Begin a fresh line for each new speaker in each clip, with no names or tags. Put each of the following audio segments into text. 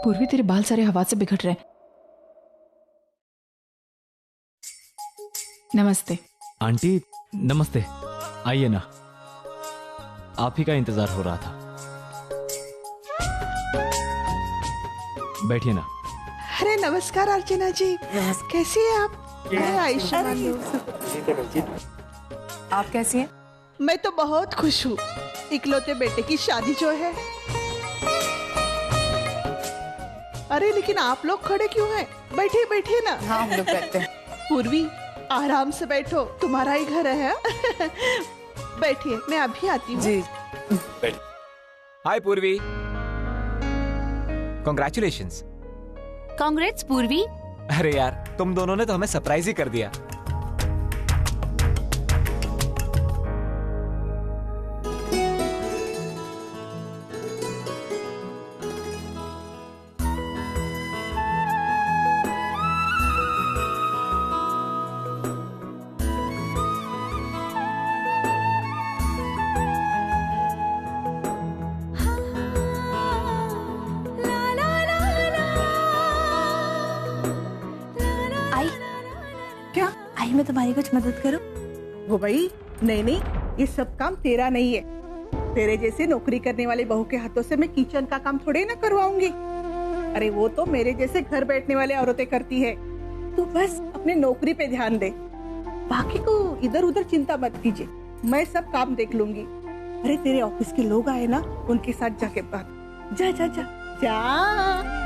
पूर्वी तेरे बाल सारे हवा से बिखर रहे हैं। नमस्ते
आंटी। नमस्ते, आइए ना, आप ही का इंतजार हो रहा था। बैठिए ना।
अरे नमस्कार अर्चना जी, कैसी हैं आप? मैं आयुषा मानू।
आप कैसी हैं?
मैं तो बहुत खुश हूँ, इकलौते बेटे की शादी जो है। अरे लेकिन आप लोग खड़े क्यों हैं? बैठिए बैठिए ना।
हाँ, हम लोग बैठते हैं।
पूर्वी आराम से बैठो, तुम्हारा ही घर है। बैठिए, मैं अभी आती हूँ।
जी।
हाय पूर्वी, कॉन्ग्रेचुलेशंस।
कांग्रेट्स पूर्वी।
अरे यार, तुम दोनों ने तो हमें सरप्राइज ही कर दिया।
आई मैं तुम्हारी कुछ मदद करूं?
वो भाई नहीं, ये सब काम तेरा नहीं है। तेरे जैसे नौकरी करने वाले बहू के हाथों से मैं किचन का काम थोड़े ना करवाऊंगी। अरे वो तो मेरे जैसे घर बैठने वाले औरतें करती है। तू बस अपने नौकरी पे ध्यान दे, बाकी को इधर उधर चिंता मत कीजिए, मैं सब काम देख लूंगी। अरे तेरे ऑफिस के लोग आए ना, उनके साथ जाके बात। जा जा जा जा।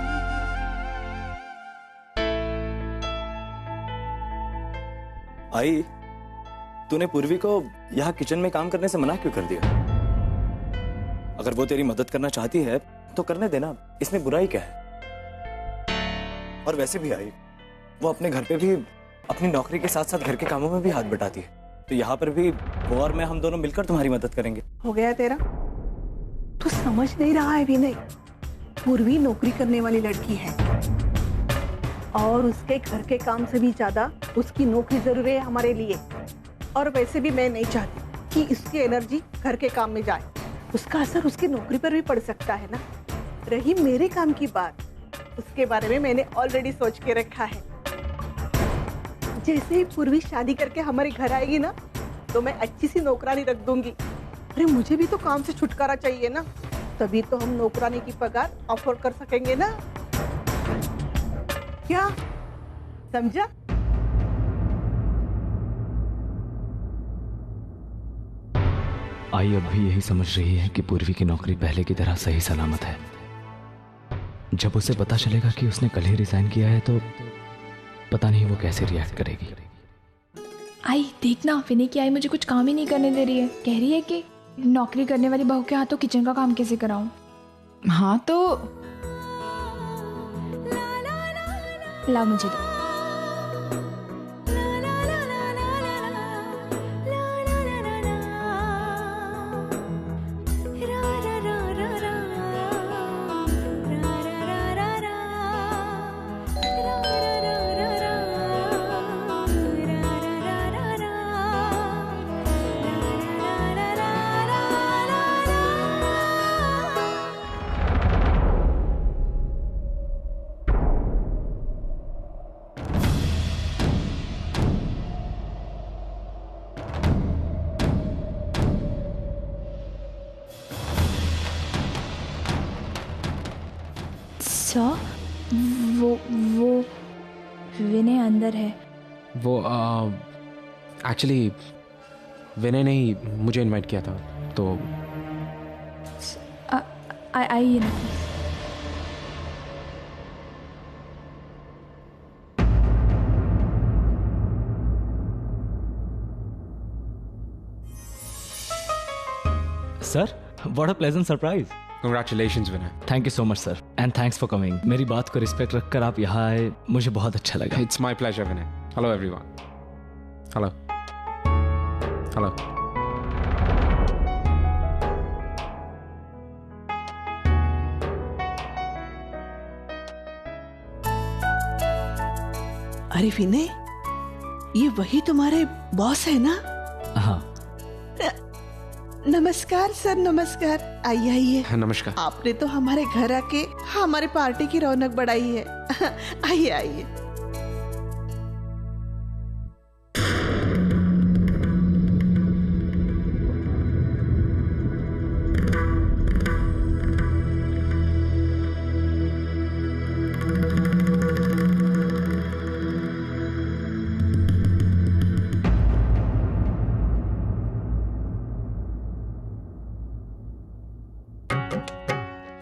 आई, तूने पूर्वी को यहाँ किचन में काम करने से मना क्यों कर दिया? अगर वो तेरी मदद करना चाहती है तो करने देना, इसमें बुराई क्या है? और वैसे भी आई, वो अपने घर पे भी अपनी नौकरी के साथ साथ घर के कामों में भी हाथ बटाती है, तो यहाँ पर भी वो और मैं, हम दोनों मिलकर तुम्हारी मदद करेंगे।
हो गया तेरा? तू समझ नहीं रहा है विनय, पूर्वी नौकरी करने वाली लड़की है और उसके घर के काम से भी ज्यादा उसकी नौकरी जरूरी है हमारे लिए। और वैसे भी मैं नहीं चाहती कि इसकी एनर्जी घर के काम में जाए, उसका असर उसकी नौकरी पर भी पड़ सकता है ना। रही मेरे काम की बात, उसके बारे में मैंने ऑलरेडी सोच के रखा है। जैसे ही पूर्वी शादी करके हमारे घर आएगी ना, तो मैं अच्छी सी नौकरानी रख दूंगी। अरे मुझे भी तो काम से छुटकारा चाहिए ना, तभी तो हम नौकरानी की पगार अफोर्ड कर सकेंगे ना। क्या समझा?
आई अब भी यही समझ रही है कि पूर्वी की नौकरी पहले की तरह सही सलामत है। जब उसे पता चलेगा कि उसने कल ही रिजाइन किया है तो पता नहीं वो कैसे रिएक्ट करेगी।
आई देखना, विनय की आई मुझे कुछ काम ही नहीं करने दे रही है। कह रही है कि नौकरी करने वाली बहू के हाथों किचन का काम कैसे कराऊं। हाँ तो ला मुझे दो। वो विनय अंदर है।
वो एक्चुअली विनय ने ही मुझे इनवाइट किया था, तो
आइए ना।
Sir, what a pleasant surprise.
Congratulations Vinay.
Thank you so much sir, and thanks for coming. मेरी बात को रिस्पेक्ट रखकर आप यहाँ आए, मुझे बहुत अच्छा लगा।
It's my pleasure Vinay. Hello everyone। Hello। Hello।
अरे विनय, ये वही तुम्हारे बॉस है ना?
हाँ।
नमस्कार सर, नमस्कार। आइए आइए।
नमस्कार।
आपने तो हमारे घर आके हमारी पार्टी की रौनक बढ़ाई है। आइए आइए।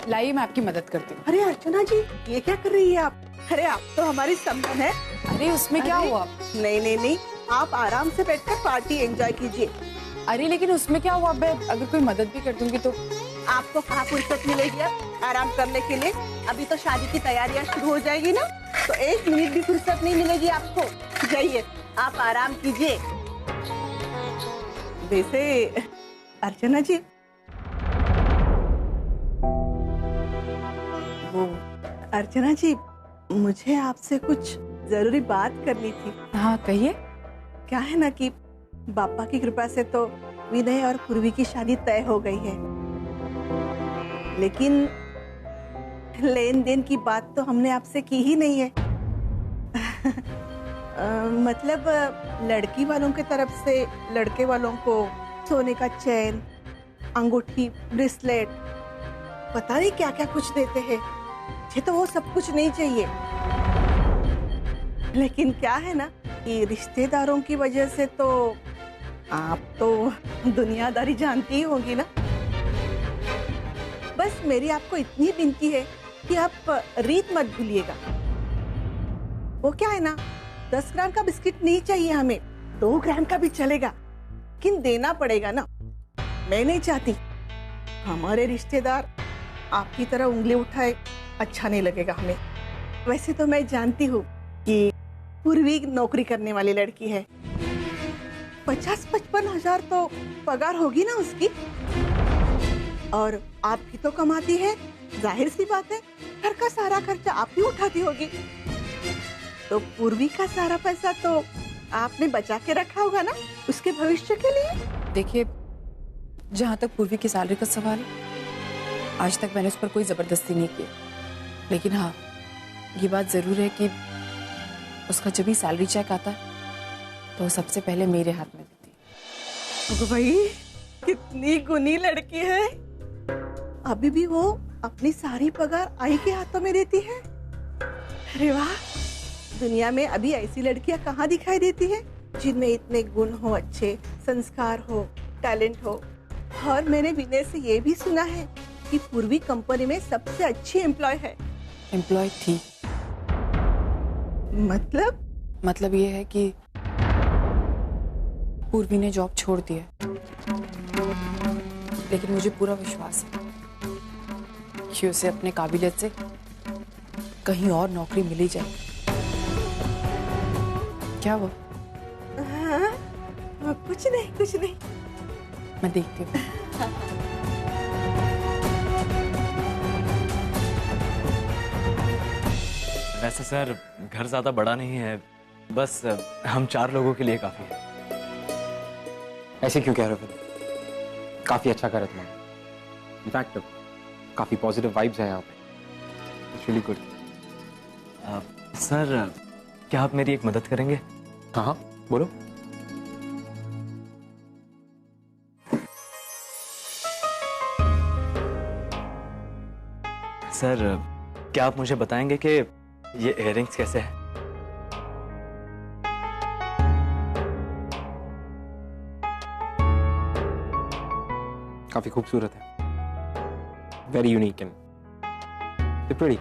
लाइए मैं आपकी मदद करती हूँ।
अरे अर्चना जी, ये क्या कर रही है आप? अरे आप तो हमारी संबंध है।
अरे उसमें क्या
अरे,
हुआ?
नहीं नहीं नहीं, आप आराम से बैठकर पार्टी एंजॉय कीजिए।
अरे लेकिन उसमें क्या हुआ? मैं अगर कोई मदद भी कर दूंगी तो?
आपको कहाँ फुर्सत मिलेगी अब आराम करने के लिए? अभी तो शादी की तैयारियां शुरू हो जाएगी ना, तो 1 मिनट भी फुर्सत नहीं मिलेगी आपको। जाइए, आप आराम कीजिए। वैसे अर्चना जी, वो अर्चना जी, मुझे आपसे कुछ जरूरी बात करनी थी।
हाँ कहिए।
क्या है ना कि बापा की कृपा से तो विनय और पूर्वी की शादी तय हो गई है, लेकिन लेन देन की बात तो हमने आपसे की ही नहीं है। मतलब लड़की वालों की तरफ से लड़के वालों को सोने का चैन, अंगूठी, ब्रेसलेट, पता नहीं क्या क्या कुछ देते हैं। मुझे तो वो सब कुछ नहीं चाहिए, लेकिन क्या है ना कि रिश्तेदारों की वजह से तो आप तो दुनियादारी जानती ही होंगी ना। बस मेरी आपको इतनी विनती है कि आप रीत मत भूलिएगा। वो क्या है ना, 10 ग्राम का बिस्किट नहीं चाहिए हमें, 2 ग्राम का भी चलेगा, लेकिन देना पड़ेगा ना। मैं नहीं चाहती हमारे रिश्तेदार आपकी तरह उंगली उठाए, अच्छा नहीं लगेगा हमें। वैसे तो मैं जानती हूँ कि पूर्वी नौकरी करने वाली लड़की है, 50-55 हजार तो पगार होगी ना उसकी, और आप भी तो कमाती है, जाहिर सी बात है घर का सारा खर्चा आप ही उठाती होगी, तो पूर्वी का सारा पैसा तो आपने बचा के रखा होगा ना उसके भविष्य के लिए।
देखिए, जहाँ तक पूर्वी की सैलरी का सवाल है, आज तक मैंने उस पर कोई जबरदस्ती नहीं की, लेकिन हाँ ये बात जरूर है कि उसका जब भी सैलरी चेक आता है तो वो सबसे पहले मेरे हाथ में देती है।
तो भाई कितनी गुनी लड़की है, अभी भी वो अपनी सारी पगार आई के हाथों में देती है। अरे वाह, दुनिया में अभी ऐसी लड़कियां कहाँ दिखाई देती है जिनमें इतने गुण हो, अच्छे संस्कार हो, टैलेंट हो। और मैंने विनय से ये भी सुना है कि पूर्वी कंपनी में सबसे अच्छी एम्प्लॉय है।
एम्प्लॉय थी?
मतलब
ये है कि पूर्वी ने जॉब छोड़ दिया, लेकिन मुझे पूरा विश्वास है कि उसे अपने काबिलियत से कहीं और नौकरी मिली जाएगी। क्या वो?
हाँ, कुछ नहीं।
मैं देखती हूँ।
वैसे सर घर ज्यादा बड़ा नहीं है, बस हम 4 लोगों के लिए काफी है।
ऐसे क्यों कह रहे हो? काफी अच्छा कर रहे तुम। इनफैक्ट काफी पॉजिटिव वाइब्स हैं यहाँ पे। It's really good.
सर क्या आप मेरी एक मदद करेंगे?
हाँ बोलो।
सर क्या आप मुझे बताएंगे कि ये इयररिंग्स कैसे हैं?
काफी खूबसूरत है, very unique and pretty.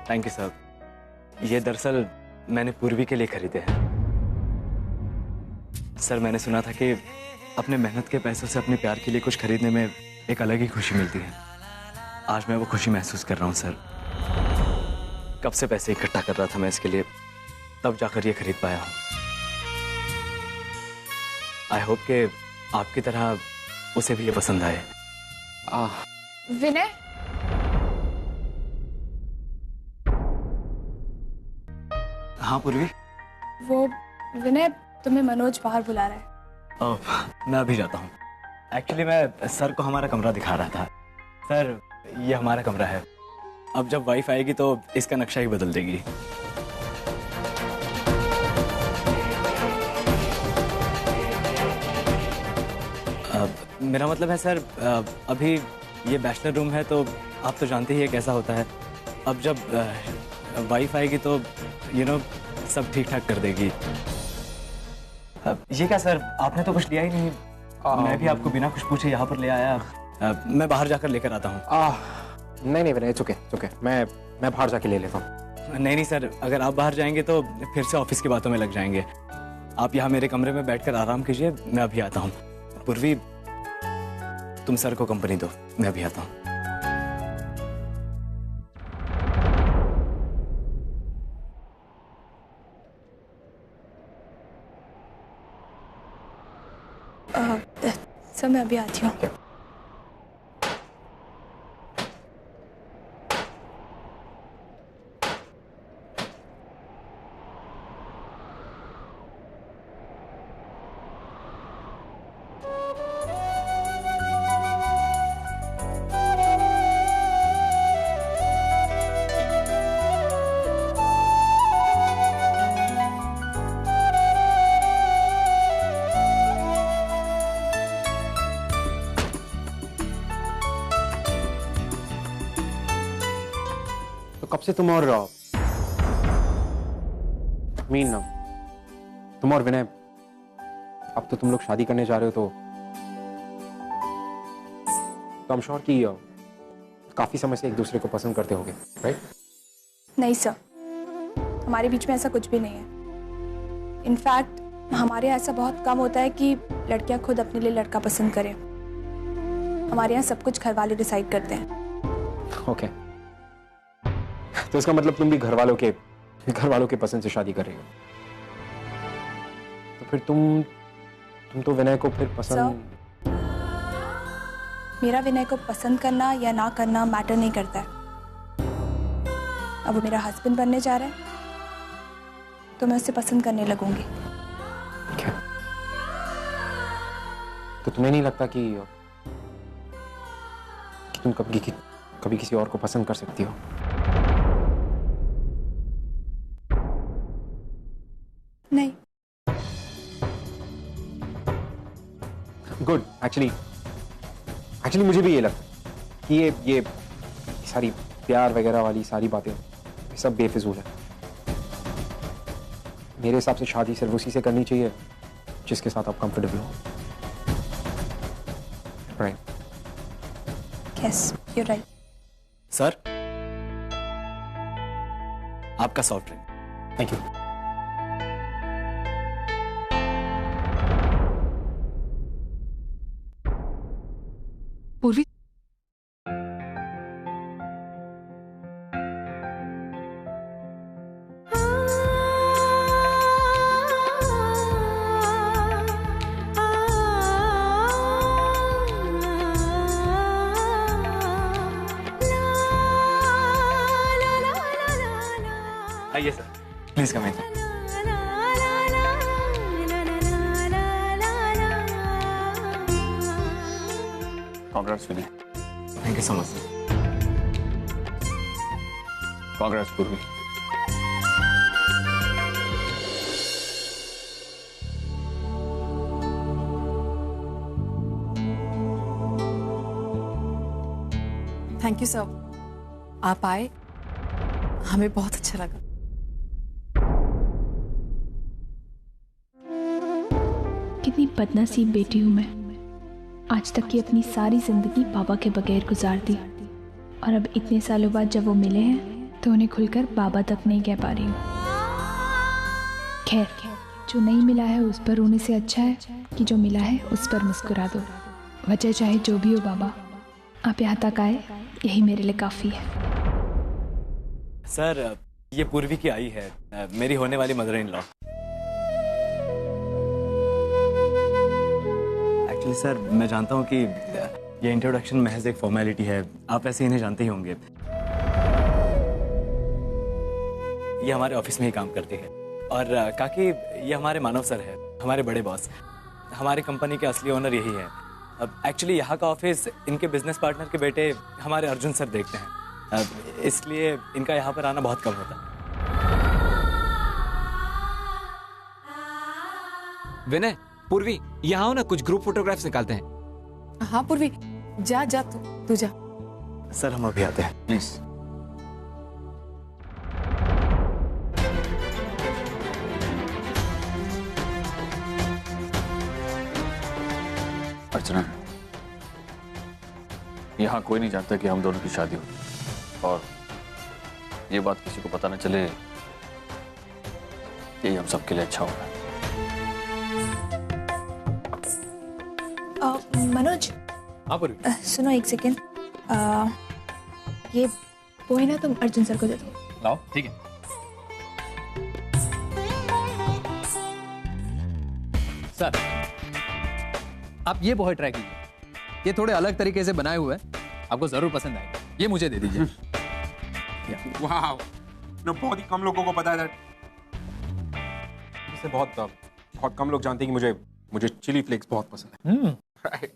Thank you sir. ये दरअसल मैंने पूर्वी के लिए खरीदे हैं। सर मैंने सुना था कि अपने मेहनत के पैसों से अपने प्यार के लिए कुछ खरीदने में एक अलग ही खुशी मिलती है। आज मैं वो खुशी महसूस कर रहा हूँ सर। कब से पैसे इकट्ठा कर रहा था मैं इसके लिए, तब जाकर ये खरीद पाया हूँ। आई होप कि आपकी तरह उसे भी ये पसंद आए।
विनय,
हाँ पूर्वी।
वो विनय, तुम्हें मनोज बाहर बुला रहा है।
मैं अभी जाता हूँ। एक्चुअली मैं सर को हमारा कमरा दिखा रहा था। सर, ये हमारा कमरा है। अब जब वाइफ आएगी तो इसका नक्शा ही बदल देगी। मेरा मतलब है सर, अभी ये बैचलर रूम है तो आप तो जानते ही है कैसा होता है। अब जब वाइफ आएगी तो सब ठीक ठाक कर देगी। ये क्या सर, आपने तो कुछ लिया ही नहीं। मैं भी आपको बिना कुछ पूछे यहाँ पर ले आया। मैं बाहर जाकर लेकर आता हूँ।
नहीं विनय, इट्स ओके। मैं बाहर जाके ले लेता हूँ।
नहीं सर, अगर आप बाहर जाएंगे तो फिर से ऑफिस की बातों में लग जाएंगे। आप यहाँ मेरे कमरे में बैठकर आराम कीजिए, मैं अभी आता हूँ। पूर्वी, तुम सर को कंपनी दो, मैं अभी आता हूँ।
सर मैं अभी आती हूँ।
कब से तुम और तुम और विनय, अब तो तुम लोग शादी करने जा रहे हो तो I'm sure कि काफी समय से एक दूसरे को पसंद करते होगे, राइट?
नहीं सर, हमारे बीच में ऐसा कुछ भी नहीं है। इनफैक्ट हमारे यहाँ ऐसा बहुत कम होता है कि लड़कियां खुद अपने लिए लड़का पसंद करें। हमारे यहाँ सब कुछ घर वाले डिसाइड करते हैं।
ओके। तो इसका मतलब तुम भी घर वालों के पसंद से शादी कर रही हो। तो फिर तुम तो विनय को फिर पसंद।
मेरा विनय को पसंद करना या ना करना मैटर नहीं करता है। अब वो मेरा हस्बैंड बनने जा रहा है तो मैं उसे पसंद करने लगूंगी।
क्या? तो तुम्हें नहीं लगता कि तुम कभी किसी और को पसंद कर सकती हो?
नहीं।
गुड। एक्चुअली मुझे भी ये लगता है कि ये सारी प्यार वगैरह वाली सारी बातें सब बेफिजूल है। मेरे हिसाब से शादी सिर्फ उसी से करनी चाहिए जिसके साथ आप कंफर्टेबल हो। Right?
Yes, you right.
Sir, आपका सॉफ्ट ड्रिंक।
Thank you.
पूर्वी,
आइए sir, please come in.
Congrats, Vinay.
Thank you so much sir.
Congrats, Purvi.
Thank you sir. आप आए, हमें बहुत अच्छा लगा।
कितनी बदनसीब बेटी हूँ मैं। आज तक की अपनी सारी जिंदगी बाबा के बगैर गुजार दी और अब इतने सालों बाद जब वो मिले हैं तो उन्हें खुलकर बाबा तक नहीं कह पा रही हूँ। खैर, जो नहीं मिला है उस पर रोने से अच्छा है कि जो मिला है उस पर मुस्कुरा दो। वजह चाहे जो भी हो बाबा, आप यहाँ तक आए, यही मेरे लिए काफ़ी है।
सर, ये पूर्वी की आई है, मेरी होने वाली mother in law. Actually sir, मैं जानता हूँ कि ये इंट्रोडक्शन महज एक फॉर्मेलिटी है, आप ऐसे इन्हें जानते ही होंगे। ये हमारे ऑफिस में ही काम करते हैं और काकी ये हमारे मानव सर है, हमारे बड़े बॉस। हमारी कंपनी के असली ओनर यही है।
अब एक्चुअली यहाँ का ऑफिस इनके बिजनेस पार्टनर के बेटे हमारे अर्जुन सर देखते हैं, अब इसलिए इनका यहाँ पर आना बहुत कम होता है।
विनय, पूर्वी, यहाँ आओ ना, कुछ ग्रुप फोटोग्राफ्स निकालते हैं।
हाँ पूर्वी, जा जा तू जा।
सर हम अभी आते हैं,
प्लीज।
अर्चना, यहाँ कोई नहीं जानता कि हम दोनों की शादी हुई, और ये बात किसी को पता न चले, यही हम सबके लिए अच्छा होगा।
मनोज,
हाँ पूर्वी।
सुनो एक सेकेंड, ये वो है ना, तुम अर्जुन सर को दे दो।
लाओ, ठीक है। सर, आप ये पोहे ट्राई कीजिए, ये थोड़े अलग तरीके से बनाए हुए हैं, आपको जरूर पसंद आएगा। ये मुझे दे दीजिए।
वाह, बहुत ही कम लोगों को पता है इसे बहुत कम लोग जानते हैं कि मुझे चिली फ्लेक्स बहुत पसंद है। Right.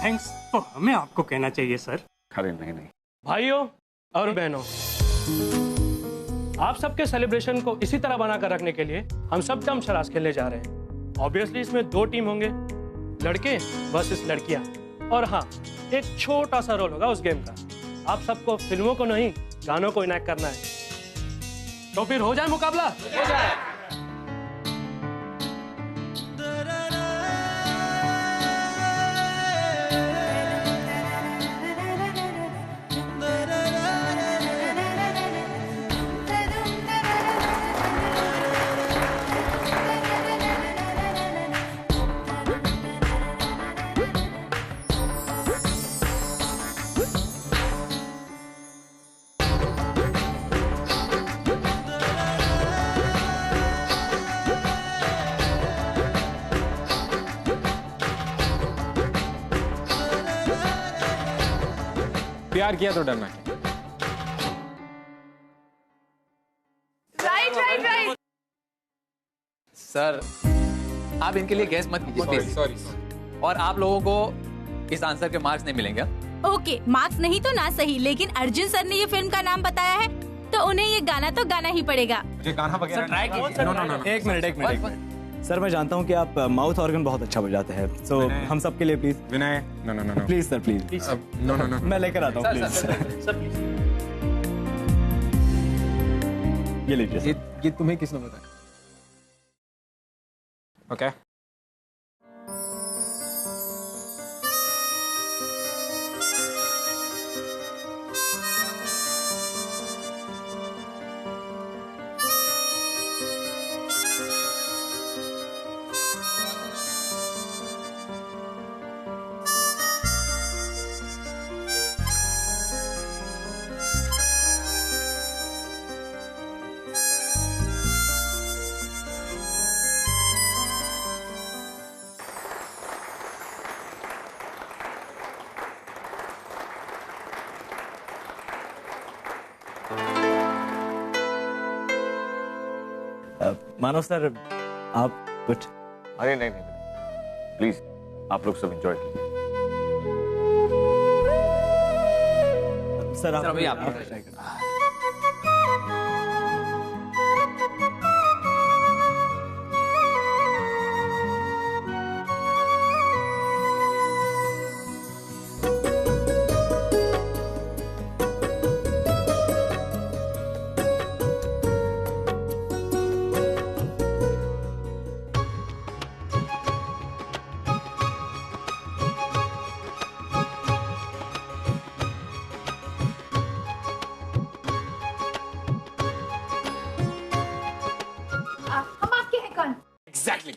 थैंक्स तो हमें आपको कहना चाहिए सर।
अरे नहीं।
भाइयों और बहनों, आप सबके सेलिब्रेशन को इसी तरह बनाकर रखने के लिए हम सब डम शराज खेलने जा रहे हैं। ऑब्वियसली इसमें 2 टीम होंगे, लड़के वर्सेस लड़कियां, और हाँ, एक छोटा सा रोल होगा उस गेम का। आप सबको फिल्मों को नहीं, गानों को इनैक्ट करना है। तो फिर हो जाए मुकाबला। हो जाए।
प्यार किया तो डरना क्या?
राइट।
सर, आप इनके लिए गैस मत कीजिए प्लीज।
सॉरी।
और आप लोगों को इस आंसर के मार्क्स नहीं मिलेंगे।
ओके, मार्क्स नहीं तो ना सही, लेकिन अर्जुन सर ने ये फिल्म का नाम बताया है तो उन्हें ये गाना तो गाना ही पड़ेगा।
मुझे गाना वगैरह ट्राई कीजिए। नो।
एक मिनट। सर मैं जानता हूँ कि आप माउथ ऑर्गन बहुत अच्छा बजाते हैं, सो हम सबके लिए please.
Vinay, no.
Please sir, please.
No.
मैं लेकर आता हूँ, प्लीज।
Sir please.
ये लीजिए।
ये तुम्हें किसने बताया? ओके।
मानव सर, आप कुछ?
अरे नहीं, प्लीज आप लोग सब एंजॉय कीजिए।
सर
अभी आप
ट्राई करें।
एग्जैक्टली।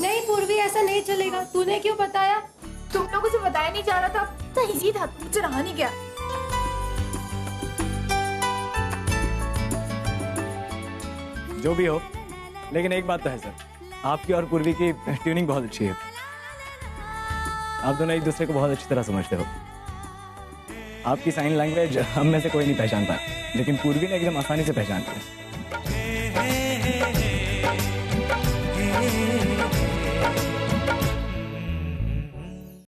नहीं पूर्वी, ऐसा नहीं चलेगा। तूने क्यों बताया? तुम लोगों से बताया नहीं जा रहा था, तो इजी था, मुझे रहा नहीं गया।
जो भी हो, लेकिन एक बात तो है सर, आपकी और पूर्वी की ट्यूनिंग बहुत अच्छी है। आप दोनों एक दूसरे को बहुत अच्छी तरह समझते हो।
आपकी साइन लैंग्वेज हम में से कोई नहीं पहचान पाया, लेकिन पूर्वी ने एकदम आसानी से पहचान लिया।